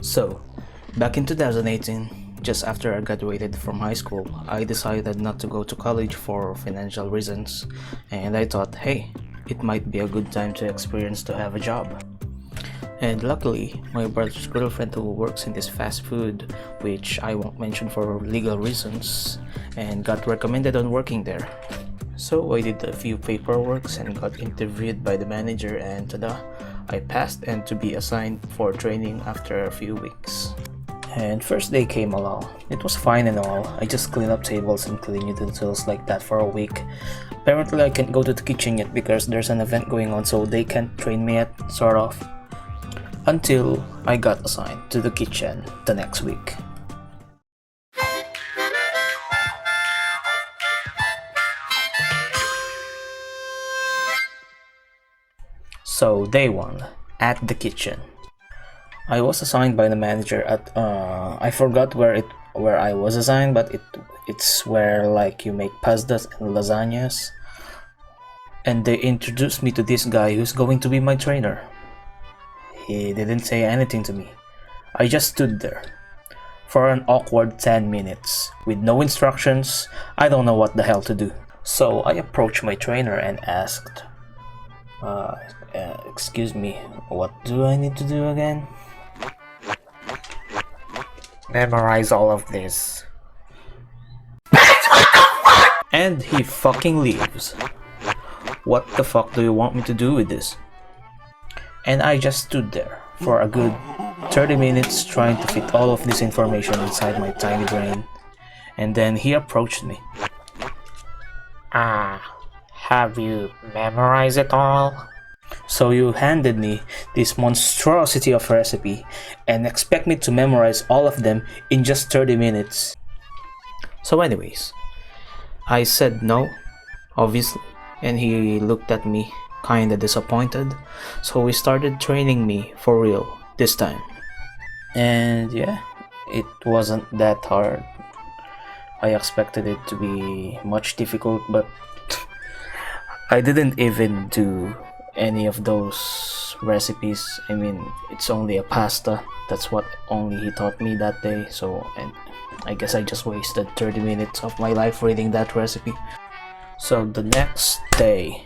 So, back in 2018, just after I graduated from high school, I decided not to go to college for financial reasons, and I thought, hey, it might be a good time to experience to have a job. And luckily, my brother's girlfriend who works in this fast food, which I won't mention for legal reasons, and got recommended on working there. So I did a few paperworks and got interviewed by the manager, and tada, I passed and to be assigned for training after a few weeks. And first day came along. It was fine and all. I just cleaned up tables and clean utensils like that for a week. Apparently I can't go to the kitchen yet because there's an event going on, so they can't train me yet, sort of. Until I got assigned to the kitchen the next week. So day 1, at the kitchen. I was assigned by the manager at I forgot where I was assigned, but it's where like you make pastas and lasagnas. And they introduced me to this guy who's going to be my trainer. He didn't say anything to me. I just stood there for an awkward 10 minutes with no instructions. I don't know what the hell to do. So I approached my trainer and asked, excuse me, what do I need to do again? Memorize all of this. And he fucking leaves. What the fuck do you want me to do with this? And I just stood there for a good 30 minutes trying to fit all of this information inside my tiny brain. And then he approached me. Have you memorized it all? So you handed me this monstrosity of recipe and expect me to memorize all of them in just 30 minutes. So anyways, I said no, obviously, and he looked at me kinda disappointed, so he started training me for real this time. And yeah, it wasn't that hard. I expected it to be much difficult, but I didn't even do any of those recipes. I mean, it's only a pasta. That's what only he taught me that day, so and I guess I just wasted 30 minutes of my life reading that recipe. So the next day,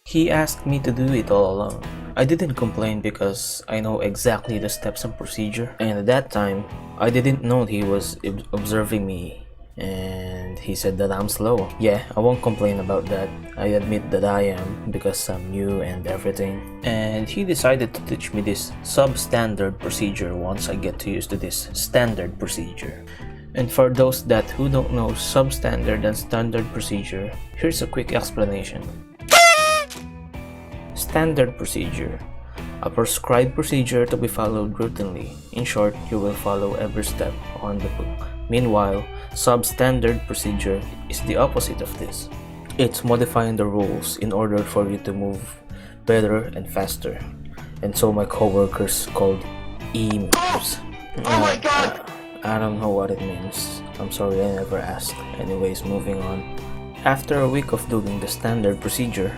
he asked me to do it all alone. I didn't complain because I know exactly the steps and procedure, and at that time, I didn't know he was observing me, and he said that I'm slow. Yeah, I won't complain about that. I admit that I am because I'm new and everything. And he decided to teach me this substandard procedure once I get to used to this standard procedure. And for those that who don't know substandard and standard procedure, here's a quick explanation. Standard procedure, a prescribed procedure to be followed routinely. In short, you will follow every step on the book. Meanwhile, substandard procedure is the opposite of this. It's modifying the rules in order for you to move better and faster. And so my coworkers called E-moves. Oh my god! I don't know what it means. I'm sorry, I never asked. Anyways, moving on. After a week of doing the standard procedure,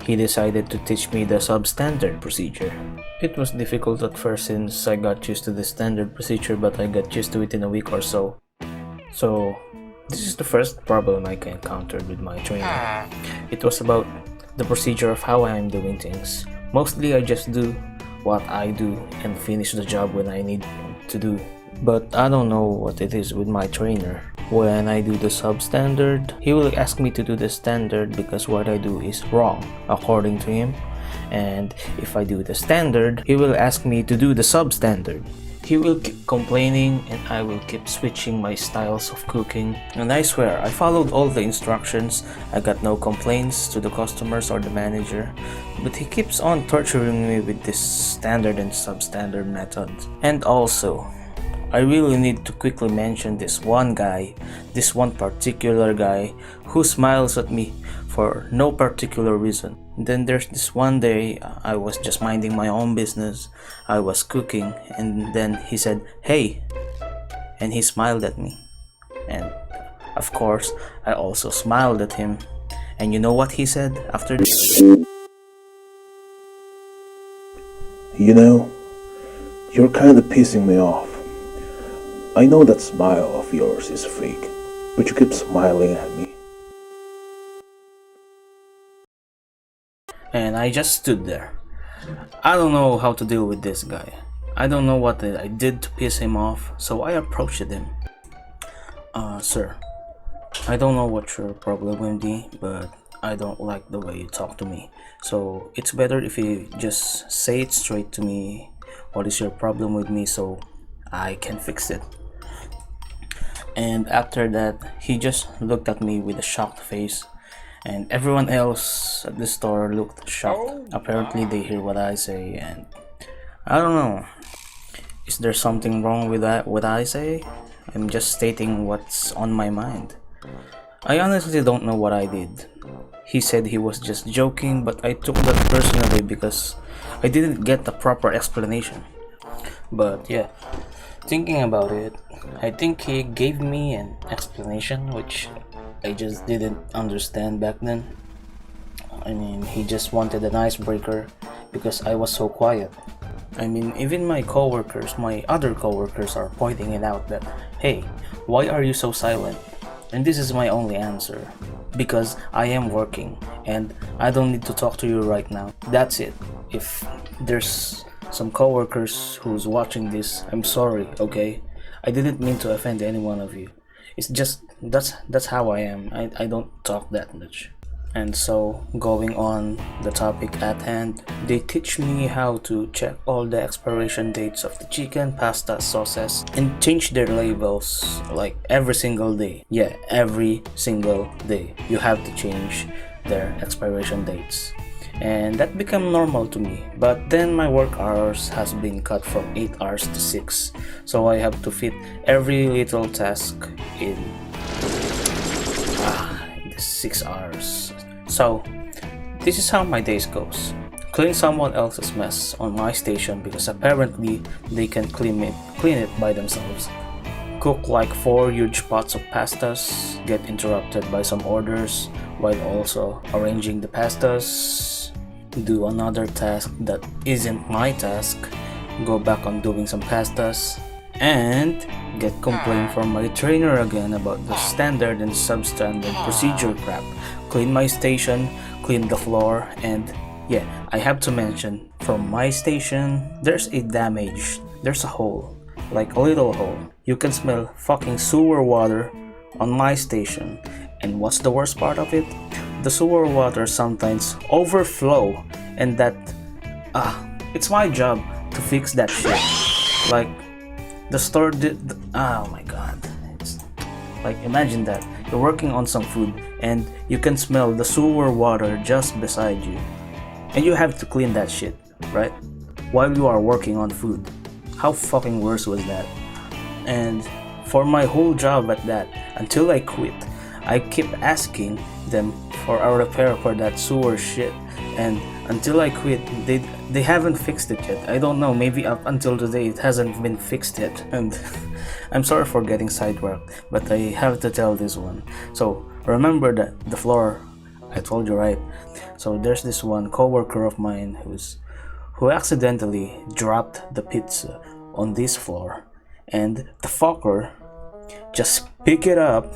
he decided to teach me the substandard procedure. It was difficult at first since I got used to the standard procedure, but I got used to it in a week or so. So, this is the first problem I encountered with my training. It was about the procedure of how I am doing things. Mostly I just do what I do and finish the job when I need to do. But I don't know what it is with my trainer. When I do the substandard, he will ask me to do the standard because what I do is wrong, according to him. And if I do the standard, he will ask me to do the substandard. He will keep complaining and I will keep switching my styles of cooking. And I swear, I followed all the instructions. I got no complaints to the customers or the manager. But he keeps on torturing me with this standard and substandard methods. And also, I really need to quickly mention this one particular guy who smiles at me for no particular reason. Then there's this one day I was just minding my own business. I was cooking and then he said, "Hey," and he smiled at me. And of course, I also smiled at him. And you know what he said after this? You know, you're kinda pissing me off. I know that smile of yours is fake, but you keep smiling at me. And I just stood there. I don't know how to deal with this guy. I don't know what I did to piss him off, so I approached him. Sir, I don't know what your problem with me, but I don't like the way you talk to me. So it's better if you just say it straight to me. What is your problem with me so I can fix it? And after that, he just looked at me with a shocked face, and everyone else at the store looked shocked. Apparently, they hear what I say, and I don't know. Is there something wrong with that? What I say? I'm just stating what's on my mind. I honestly don't know what I did. He said he was just joking, but I took that personally because I didn't get the proper explanation. But yeah, thinking about it, I think he gave me an explanation which I just didn't understand back then. I mean, he just wanted an icebreaker because I was so quiet. I mean, even my other coworkers are pointing it out that, hey, why are you so silent? And this is my only answer. Because I am working and I don't need to talk to you right now. That's it. If there's some coworkers who's watching this, I'm sorry, okay? I didn't mean to offend any one of you. It's just that's how I am. I don't talk that much. And so, going on the topic at hand, they teach me how to check all the expiration dates of the chicken, pasta, sauces, and change their labels like every single day. Yeah, every single day. You have to change their expiration dates. And that became normal to me. But then my work hours has been cut from 8 hours to 6. So I have to fit every little task in 6 hours. So, this is how my days goes. Clean someone else's mess on my station because apparently they can clean it by themselves. Cook like 4 huge pots of pastas, get interrupted by some orders while also arranging the pastas, do another task that isn't my task, go back on doing some pastas, and get complaint from my trainer again about the standard and substandard procedure crap. Clean my station, clean the floor, and yeah, I have to mention, from my station, there's a hole, like a little hole. You can smell fucking sewer water on my station. And what's the worst part of it? The sewer water sometimes overflow, and it's my job to fix that shit. Like, the store oh my god. Like, imagine that. You're working on some food and you can smell the sewer water just beside you. And you have to clean that shit, right? While you are working on food. How fucking worse was that? And for my whole job at that, until I quit, I keep asking them for a repair for that sewer shit. And until I quit, they haven't fixed it yet. I don't know, maybe up until today it hasn't been fixed yet. And I'm sorry for getting sidetracked, but I have to tell this one. So remember that the floor, I told you, right? So there's this one coworker of mine who accidentally dropped the pizza on this floor, and the fucker just pick it up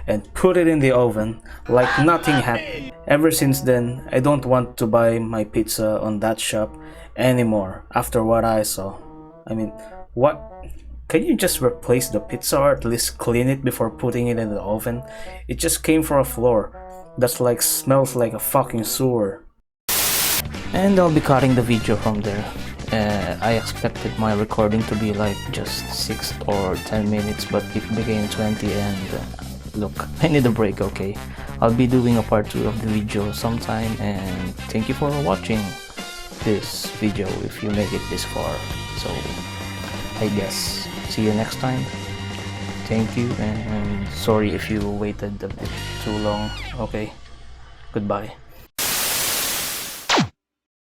and put it in the oven like nothing happened. Ever since then, I don't want to buy my pizza on that shop anymore after what I saw. I mean, what? Can you just replace the pizza or at least clean it before putting it in the oven? It just came from a floor that's like smells like a fucking sewer. And I'll be cutting the video from there. I expected my recording to be like just 6 or 10 minutes, but it became 20 and look, I need a break, okay? I'll be doing a part 2 of the video sometime, and thank you for watching this video if you make it this far. So, I guess, see you next time. Thank you, and sorry if you waited a bit too long, okay? Goodbye.